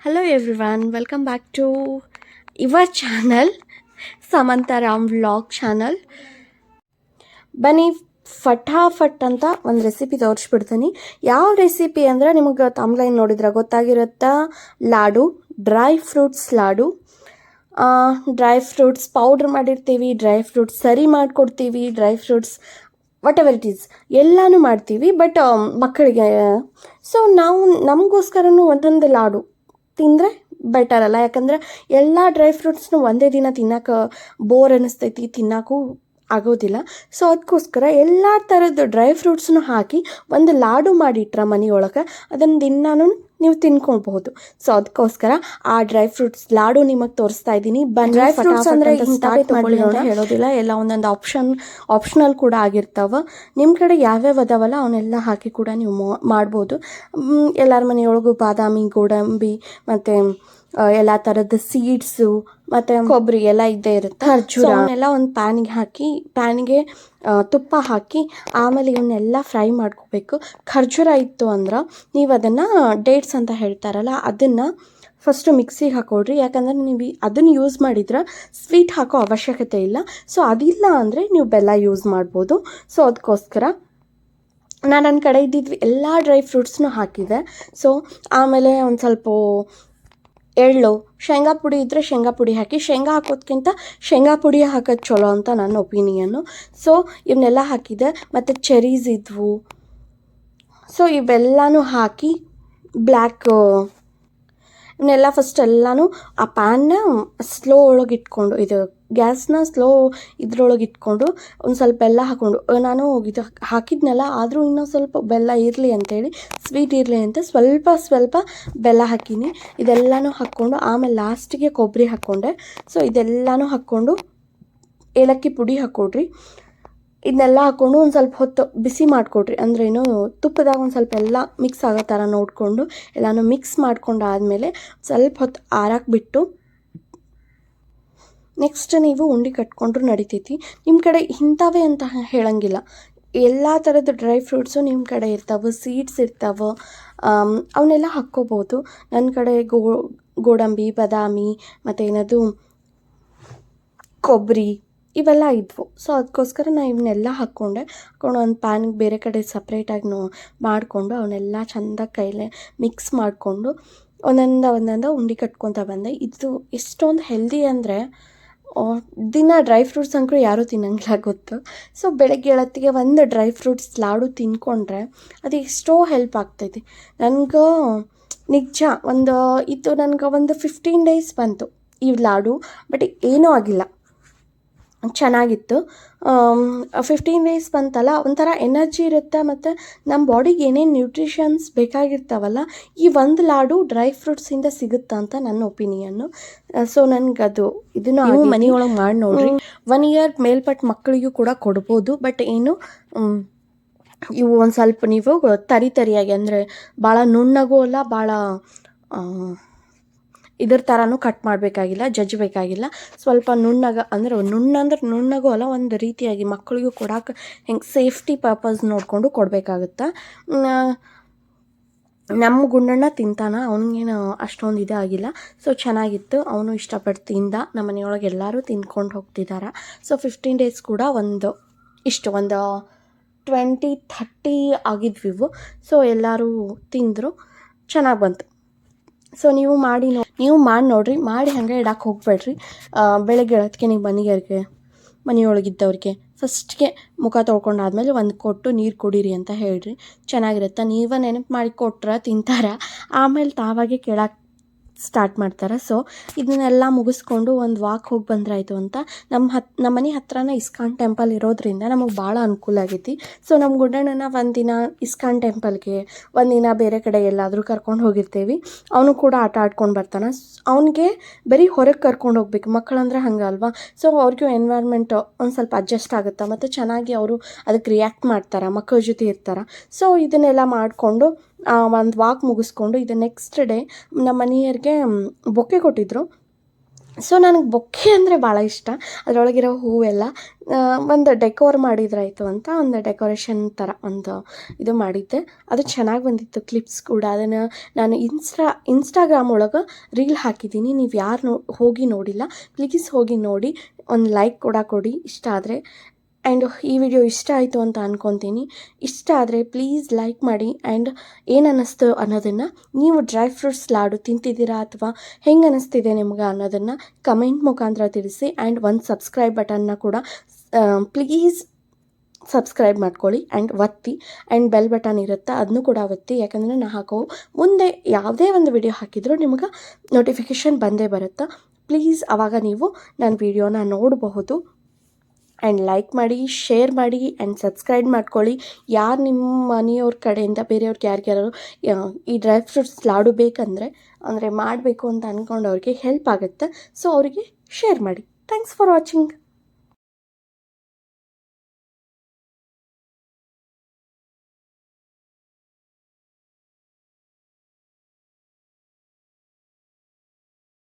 Hello everyone, welcome back to your channel, Samantha Ram Vlog channel. ಬನ್ನಿ ಫಟಾಫಟ್ ಅಂತ ಒಂದು recipe ತೋರಿಸ್ಬಿಡ್ತೀನಿ. ಯಾವ ರೆಸಿಪಿ ಅಂದರೆ ನಿಮಗೆ ತಮ್ಲೈನ್ ನೋಡಿದ್ರೆ ಗೊತ್ತಾಗಿರುತ್ತಾ, laddu, dry fruits laddu. Dry fruits powder ಮಾಡಿರ್ತೀವಿ, ಡ್ರೈ ಫ್ರೂಟ್ಸ್ ಸರಿ ಮಾಡಿಕೊಡ್ತೀವಿ, dry fruits whatever it is ಎಲ್ಲನೂ ಮಾಡ್ತೀವಿ. ಬಟ್ ಮಕ್ಕಳಿಗೆ ಸೊ ನಾವು ನಮಗೋಸ್ಕರನೂ ಒಂದೊಂದು ಲಾಡು ತಿಂದರೆ ಬೆಟರ್ ಅಲ್ಲ. ಯಾಕಂದರೆ ಎಲ್ಲ ಡ್ರೈ ಫ್ರೂಟ್ಸ್ನು ಒಂದೇ ದಿನ ತಿನ್ನೋಕೆ ಬೋರ್ ಅನ್ನಿಸ್ತೈತಿ, ತಿನ್ನೋಕ್ಕೂ ಆಗೋದಿಲ್ಲ. ಸೊ ಅದಕ್ಕೋಸ್ಕರ ಎಲ್ಲ ಥರದ್ದು ಡ್ರೈ ಫ್ರೂಟ್ಸ್ನು ಹಾಕಿ ಒಂದು ಲಾಡು ಮಾಡಿಟ್ರೆ ಮನೆಯೊಳಗೆ ಅದನ್ನು ದಿನಾನು ನೀವು ತಿನ್ಕೊಳ್ಬಹುದು. ಸೊ ಅದಕ್ಕೋಸ್ಕರ ಆ ಡ್ರೈ ಫ್ರೂಟ್ಸ್ ಲಾಡು ನಿಮಗೆ ತೋರಿಸ್ತಾ ಇದ್ದೀನಿ. ಡ್ರೈ ಫ್ರೂಟ್ಸ್ ಅಂದರೆ ಹೇಳೋದಿಲ್ಲ, ಎಲ್ಲ ಒಂದೊಂದು ಆಪ್ಷನಲ್ ಕೂಡ ಆಗಿರ್ತಾವೆ. ನಿಮ್ಮ ಕಡೆ ಯಾವ್ಯಾವ ಅದಾವಲ್ಲ ಅವನ್ನೆಲ್ಲ ಹಾಕಿ ಕೂಡ ನೀವು ಮಾಡ್ಬೋದು. ಎಲ್ಲರ ಮನೆಯೊಳಗೂ ಬಾದಾಮಿ, ಗೋಡಂಬಿ ಮತ್ತು ಎಲ್ಲ ಥರದ ಸೀಡ್ಸು ಮತ್ತು ಕೊಬ್ಬರಿ ಎಲ್ಲ ಇದ್ದೇ ಇರುತ್ತೆ. ಖರ್ಜೂರ ಅವನ್ನೆಲ್ಲ ಒಂದು ಪ್ಯಾನಿಗೆ ತುಪ್ಪ ಹಾಕಿ ಆಮೇಲೆ ಇವನ್ನೆಲ್ಲ ಫ್ರೈ ಮಾಡ್ಕೋಬೇಕು. ಖರ್ಜೂರ ಇತ್ತು ಅಂದ್ರೆ ನೀವು ಅದನ್ನು ಡೇಟ್ಸ್ ಅಂತ ಹೇಳ್ತಾರಲ್ಲ ಅದನ್ನು ಫಸ್ಟು ಮಿಕ್ಸಿಗೆ ಹಾಕೊಡ್ರಿ. ಯಾಕಂದರೆ ನೀವು ಅದನ್ನು ಯೂಸ್ ಮಾಡಿದ್ರೆ ಸ್ವೀಟ್ ಹಾಕೋ ಅವಶ್ಯಕತೆ ಇಲ್ಲ. ಸೊ ಅದಿಲ್ಲ ಅಂದರೆ ನೀವು ಬೆಲ್ಲ ಯೂಸ್ ಮಾಡ್ಬೋದು. ಸೊ ಅದಕ್ಕೋಸ್ಕರ ನಾನು ನನ್ನ ಕಡೆ ಇದ್ದಿದ್ವಿ ಎಲ್ಲ ಡ್ರೈ ಫ್ರೂಟ್ಸ್ನೂ ಹಾಕಿದೆ. ಸೊ ಆಮೇಲೆ ಒಂದು ಸ್ವಲ್ಪ ಎಳ್ಳು, ಶೇಂಗಾ ಪುಡಿ ಇದ್ದರೆ ಶೇಂಗಾ ಪುಡಿ ಹಾಕಿ. ಶೇಂಗಾ ಹಾಕೋದ್ಕಿಂತ ಶೇಂಗಾ ಪುಡಿ ಹಾಕೋದು ಚಲೋ ಅಂತ ನನ್ನ ಒಪಿನಿಯನ್ನು. ಸೊ ಇವನ್ನೆಲ್ಲ ಹಾಕಿದೆ. ಮತ್ತು ಚೆರೀಸ್ ಇದ್ವು. ಸೊ ಇವೆಲ್ಲನೂ ಹಾಕಿ ಇವನ್ನೆಲ್ಲ ಫಸ್ಟ್ ಎಲ್ಲನೂ ಆ ಪ್ಯಾನ್ನ ಸ್ಲೋ ಒಳಗೆ ಇಟ್ಕೊಂಡು, ಇದು ಗ್ಯಾಸ್ನ ಸ್ಲೋ ಇದ್ರೊಳಗೆ ಇಟ್ಕೊಂಡು ಒಂದು ಸ್ವಲ್ಪ ಬೆಲ್ಲ ಹಾಕ್ಕೊಂಡು, ನಾನು ಇದು ಹಾಕಿದ್ನಲ್ಲ ಆದರೂ ಇನ್ನೂ ಸ್ವಲ್ಪ ಬೆಲ್ಲ ಇರಲಿ ಅಂತೇಳಿ, ಸ್ವೀಟ್ ಇರಲಿ ಅಂತ ಸ್ವಲ್ಪ ಬೆಲ್ಲ ಹಾಕೀನಿ. ಇದೆಲ್ಲನೂ ಹಾಕ್ಕೊಂಡು ಆಮೇಲೆ ಲಾಸ್ಟಿಗೆ ಕೊಬ್ಬರಿ ಹಾಕ್ಕೊಂಡೆ. ಸೊ ಇದೆಲ್ಲನೂ ಹಾಕ್ಕೊಂಡು ಏಲಕ್ಕಿ ಪುಡಿ ಹಾಕ್ಕೊಡ್ರಿ. ಇದನ್ನೆಲ್ಲ ಹಾಕ್ಕೊಂಡು ಒಂದು ಸ್ವಲ್ಪ ಹೊತ್ತು ಬಿಸಿ ಮಾಡಿಕೊಡ್ರಿ. ಅಂದ್ರೇನು ತುಪ್ಪದಾಗ ಒಂದು ಸ್ವಲ್ಪ ಎಲ್ಲ ಮಿಕ್ಸ್ ಆಗೋ ಥರ ನೋಡಿಕೊಂಡು ಎಲ್ಲನೂ ಮಿಕ್ಸ್ ಮಾಡ್ಕೊಂಡಾದಮೇಲೆ ಸ್ವಲ್ಪ ಹೊತ್ತು ಆರಾಕ್ ಬಿಟ್ಟು ನೆಕ್ಸ್ಟ್ ನೀವು ಉಂಡೆ ಕಟ್ಕೊಂಡ್ರು ನಡಿತೈತಿ. ನಿಮ್ಮ ಕಡೆ ಇಂಥವೇ ಅಂತ ಹೇಳಂಗಿಲ್ಲ, ಎಲ್ಲ ಥರದ ಡ್ರೈ ಫ್ರೂಟ್ಸು ನಿಮ್ಮ ಕಡೆ ಇರ್ತಾವೆ, ಸೀಡ್ಸ್ ಇರ್ತಾವೆ, ಅವನ್ನೆಲ್ಲ ಹಾಕ್ಕೋಬೋದು. ನನ್ನ ಕಡೆ ಗೋಡಂಬಿ, ಬಾದಾಮಿ ಮತ್ತು ಏನದು ಕೊಬ್ಬರಿ ಇವೆಲ್ಲ ಇದ್ವು. ಸೊ ಅದಕ್ಕೋಸ್ಕರ ನಾನು ಇವನ್ನೆಲ್ಲ ಹಾಕ್ಕೊಂಡು ಒಂದು ಪ್ಯಾನಿಗೆ ಬೇರೆ ಕಡೆ ಸಪ್ರೇಟಾಗಿ ಮಾಡಿಕೊಂಡು ಅವನ್ನೆಲ್ಲ ಚೆಂದಾಗಿ ಕೈಲೇ ಮಿಕ್ಸ್ ಮಾಡಿಕೊಂಡು ಒಂದೊಂದು ಉಂಡೆ ಕಟ್ಕೊತ ಬಂದೆ. ಇದು ಎಷ್ಟೊಂದು ಹೆಲ್ದಿ ಅಂದರೆ ದಿನ ಡ್ರೈ ಫ್ರೂಟ್ಸ್ ಅಂಕರು ಯಾರೂ ತಿನ್ನಂಗಿಲ್ಲ ಗೊತ್ತು. ಸೊ ಬೆಳಗ್ಗೆ ಏಳತ್ತಿಗೆ ಒಂದು ಡ್ರೈ ಫ್ರೂಟ್ಸ್ ಲಾಡು ತಿನ್ಕೊಂಡ್ರೆ ಅದು ಎಷ್ಟೋ ಹೆಲ್ಪ್ ಆಗ್ತೈತಿ. ನನಗೆ ನಿಜ ನನಗೆ ಒಂದು 15 ಡೇಸ್ ಬಂತು ಈ ಲಾಡು, ಬಟ್ ಏನೂ ಆಗಿಲ್ಲ, ಚೆನ್ನಾಗಿತ್ತು. 15 ಡೇಸ್ ಬಂತಲ್ಲ, ಒಂಥರ ಎನರ್ಜಿ ಇರುತ್ತೆ. ಮತ್ತು ನಮ್ಮ ಬಾಡಿಗೆ ಏನೇನು ನ್ಯೂಟ್ರಿಷನ್ಸ್ ಬೇಕಾಗಿರ್ತಾವಲ್ಲ ಈ ಒಂದು ಲಾಡು ಡ್ರೈ ಫ್ರೂಟ್ಸಿಂದ ಸಿಗುತ್ತಾ ಅಂತ ನನ್ನ ಒಪಿನಿಯನ್ನು. ಸೊ ನನಗದು ಇದನ್ನು ನೀವು ಮನೆಯೊಳಗೆ ಮಾಡಿ ನೋಡ್ರಿ. 1 ಇಯರ್ ಮೇಲ್ಪಟ್ಟ ಮಕ್ಕಳಿಗೂ ಕೂಡ ಕೊಡ್ಬೋದು. ಬಟ್ ಏನು ಇವು ಒಂದು ಸ್ವಲ್ಪ ನೀವು ತರಿಯಾಗಿ, ಅಂದರೆ ಭಾಳ ನುಣ್ಣಗೂ ಅಲ್ಲ, ಭಾಳ ಇದ್ರ ಥರನೂ ಕಟ್ ಮಾಡಬೇಕಾಗಿಲ್ಲ, ಜಜ್ಜಬೇಕಾಗಿಲ್ಲ. ಸ್ವಲ್ಪ ನುಣ್ಣಗೂ ಅಲ್ಲ, ಒಂದು ರೀತಿಯಾಗಿ ಮಕ್ಕಳಿಗೂ ಕೊಡೋಕೆ ಹೆಂಗೆ ಸೇಫ್ಟಿ ಪರ್ಪಸ್ ನೋಡಿಕೊಂಡು ಕೊಡಬೇಕಾಗುತ್ತೆ. ನಮ್ಮ ಗುಂಡಣ್ಣ ತಿಂತಾನ, ಅವನಿಗೇನು ಅಷ್ಟೊಂದು ಇದಾಗಿಲ್ಲ. ಸೊ ಚೆನ್ನಾಗಿತ್ತು, ಅವನು ಇಷ್ಟಪಟ್ಟು ತಿಂದ. ನಮ್ಮ ಮನೆಯೊಳಗೆ ಎಲ್ಲರೂ ತಿಂದ್ಕೊಂಡು ಹೋಗ್ತಿದ್ದಾರೆ. ಸೊ 15 ಡೇಸ್ ಕೂಡ ಒಂದು 20-30 ಆಗಿದ್ವಿವು. ಸೊ ಎಲ್ಲರೂ ತಿಂದರು, ಚೆನ್ನಾಗಿ ಬಂತು. ಸೊ ನೀವು ಮಾಡಿ ನೋಡಿರಿ. ಮಾಡಿ ಹಾಗೆ ಇಡಕ್ಕೆ ಹೋಗ್ಬೇಡ್ರಿ. ಬೆಳಗ್ಗೆ ಹೇಳೋದಕ್ಕೆ ನೀವು ಮನೆಯೊಳಗಿದ್ದವ್ರಿಗೆ ಫಸ್ಟ್ಗೆ ಮುಖ ತೊಳ್ಕೊಂಡಾದ್ಮೇಲೆ ಒಂದು ಕೊಟ್ಟು ನೀರು ಕುಡೀರಿ ಅಂತ ಹೇಳ್ರಿ, ಚೆನ್ನಾಗಿರುತ್ತೆ. ನೀವೇ ನೆನಪು ಮಾಡಿ ಕೊಟ್ರೆ ತಿಂತಾರೆ, ಆಮೇಲೆ ತಾವಾಗೆ ಕೇಳಕ್ಕೆ ಸ್ಟಾರ್ಟ್ ಮಾಡ್ತಾರೆ. ಸೊ ಇದನ್ನೆಲ್ಲ ಮುಗಿಸ್ಕೊಂಡು ಒಂದು ವಾಕ್ ಹೋಗಿ ಬಂದ್ರಾಯ್ತು ಅಂತ ನಮ್ಮ ಮನೆ ಹತ್ರನೇ ಇಸ್ಕಾನ್ ಟೆಂಪಲ್ ಇರೋದ್ರಿಂದ ನಮಗೆ ಭಾಳ ಅನುಕೂಲ ಆಗೈತಿ. ಸೊ ನಮ್ಮ ಗುಂಡಣ್ಣನ ಒಂದಿನ ಇಸ್ಕಾನ್ ಟೆಂಪಲ್ಗೆ, ಒಂದಿನ ಬೇರೆ ಕಡೆ ಎಲ್ಲಾದರೂ ಕರ್ಕೊಂಡು ಹೋಗಿರ್ತೀವಿ. ಅವನು ಕೂಡ ಆಟ ಆಡ್ಕೊಂಡು ಬರ್ತಾನೆ. ಅವನಿಗೆ ಬರೀ ಹೊರಗೆ ಕರ್ಕೊಂಡು ಹೋಗ್ಬೇಕು, ಮಕ್ಕಳಂದ್ರೆ ಹಂಗೆ ಅಲ್ವಾ. ಸೊ ಅವ್ರಿಗೂ ಎನ್ವೈರ್ಮೆಂಟ್ ಒಂದು ಸ್ವಲ್ಪ ಅಡ್ಜಸ್ಟ್ ಆಗುತ್ತೆ, ಮತ್ತು ಚೆನ್ನಾಗಿ ಅವರು ಅದಕ್ಕೆ ರಿಯಾಕ್ಟ್ ಮಾಡ್ತಾರೆ, ಮಕ್ಕಳ ಜೊತೆ ಇರ್ತಾರೆ. ಸೊ ಇದನ್ನೆಲ್ಲ ಮಾಡಿಕೊಂಡು ಒಂದು ವಾಕ್ ಮುಗಿಸ್ಕೊಂಡು ಇದು ನೆಕ್ಸ್ಟ್ ಡೇ ನಮ್ಮ ಮನೆಯವ್ರಿಗೆ ಬೊಕ್ಕೆ ಕೊಟ್ಟಿದ್ರು. ಸೊ ನನಗೆ ಬೊಕ್ಕೆ ಅಂದರೆ ಭಾಳ ಇಷ್ಟ. ಅದರೊಳಗಿರೋ ಹೂವೆಲ್ಲ ಒಂದು ಡೆಕೋರ್ ಮಾಡಿದ್ರಾಯ್ತು ಅಂತ ಒಂದು ಡೆಕೋರೇಷನ್ ಥರ ಒಂದು ಇದು ಮಾಡಿದ್ದೆ. ಅದು ಚೆನ್ನಾಗಿ ಬಂದಿತ್ತು ಕ್ಲಿಪ್ಸ್ ಕೂಡ. ಅದನ್ನು ನಾನು ಇನ್ಸ್ಟಾಗ್ರಾಮ್ ಒಳಗೆ ರೀಲ್ ಹಾಕಿದ್ದೀನಿ. ನೀವು ಯಾರು ಹೋಗಿ ನೋಡಿಲ್ಲ ಪ್ಲೀಸ್ ಹೋಗಿ ನೋಡಿ, ಒಂದು ಲೈಕ್ ಕೂಡ ಕೊಡಿ ಇಷ್ಟ ಆದರೆ. ಆ್ಯಂಡ್ ಈ ವಿಡಿಯೋ ಇಷ್ಟ ಆಯಿತು ಅಂತ ಅಂದ್ಕೊತೀನಿ. ಇಷ್ಟ ಆದರೆ ಪ್ಲೀಸ್ ಲೈಕ್ ಮಾಡಿ. ಆ್ಯಂಡ್ ಏನು ಅನ್ನಿಸ್ತು ಅನ್ನೋದನ್ನು, ನೀವು ಡ್ರೈ ಫ್ರೂಟ್ಸ್ ಲಾಡು ತಿಂತಿದ್ದೀರಾ ಅಥವಾ ಹೆಂಗೆ ಅನ್ನಿಸ್ತಿದೆ ನಿಮ್ಗೆ ಅನ್ನೋದನ್ನು ಕಮೆಂಟ್ ಮುಖಾಂತರ ತಿಳಿಸಿ. ಆ್ಯಂಡ್ ಒಂದು ಸಬ್ಸ್ಕ್ರೈಬ್ ಬಟನ್ನ ಕೂಡ ಪ್ಲೀಸ್ ಸಬ್ಸ್ಕ್ರೈಬ್ ಮಾಡ್ಕೊಳ್ಳಿ ಆ್ಯಂಡ್ ಒತ್ತಿ. ಆ್ಯಂಡ್ ಬೆಲ್ ಬಟನ್ ಇರುತ್ತೆ ಅದನ್ನು ಕೂಡ ಒತ್ತಿ, ಯಾಕಂದರೆ ನಾನು ಹಾಕೋ ಮುಂದೆ ಯಾವುದೇ ಒಂದು ವಿಡಿಯೋ ಹಾಕಿದರೂ ನಿಮ್ಗೆ ನೋಟಿಫಿಕೇಷನ್ ಬಂದೇ ಬರುತ್ತೆ. ಪ್ಲೀಸ್ ಆವಾಗ ನೀವು ನನ್ನ ವಿಡಿಯೋನ ನೋಡಬಹುದು. ಆ್ಯಂಡ್ ಲೈಕ್ ಮಾಡಿ, ಶೇರ್ ಮಾಡಿ ಆ್ಯಂಡ್ ಸಬ್ಸ್ಕ್ರೈಬ್ ಮಾಡ್ಕೊಳ್ಳಿ. ಯಾರು ನಿಮ್ಮ ಮನೆಯವ್ರ ಕಡೆಯಿಂದ ಬೇರೆಯವ್ರಿಗೆ ಯಾರಿಗಾರು ಈ ಡ್ರೈ ಫ್ರೂಟ್ಸ್ ಲಾಡು ಬೇಕಂದರೆ ಅಂದರೆ ಮಾಡಬೇಕು ಅಂತ ಅಂದ್ಕೊಂಡವ್ರಿಗೆ ಹೆಲ್ಪ್ ಆಗುತ್ತೆ. ಸೊ ಅವರಿಗೆ ಶೇರ್ ಮಾಡಿ. Thanks for watching.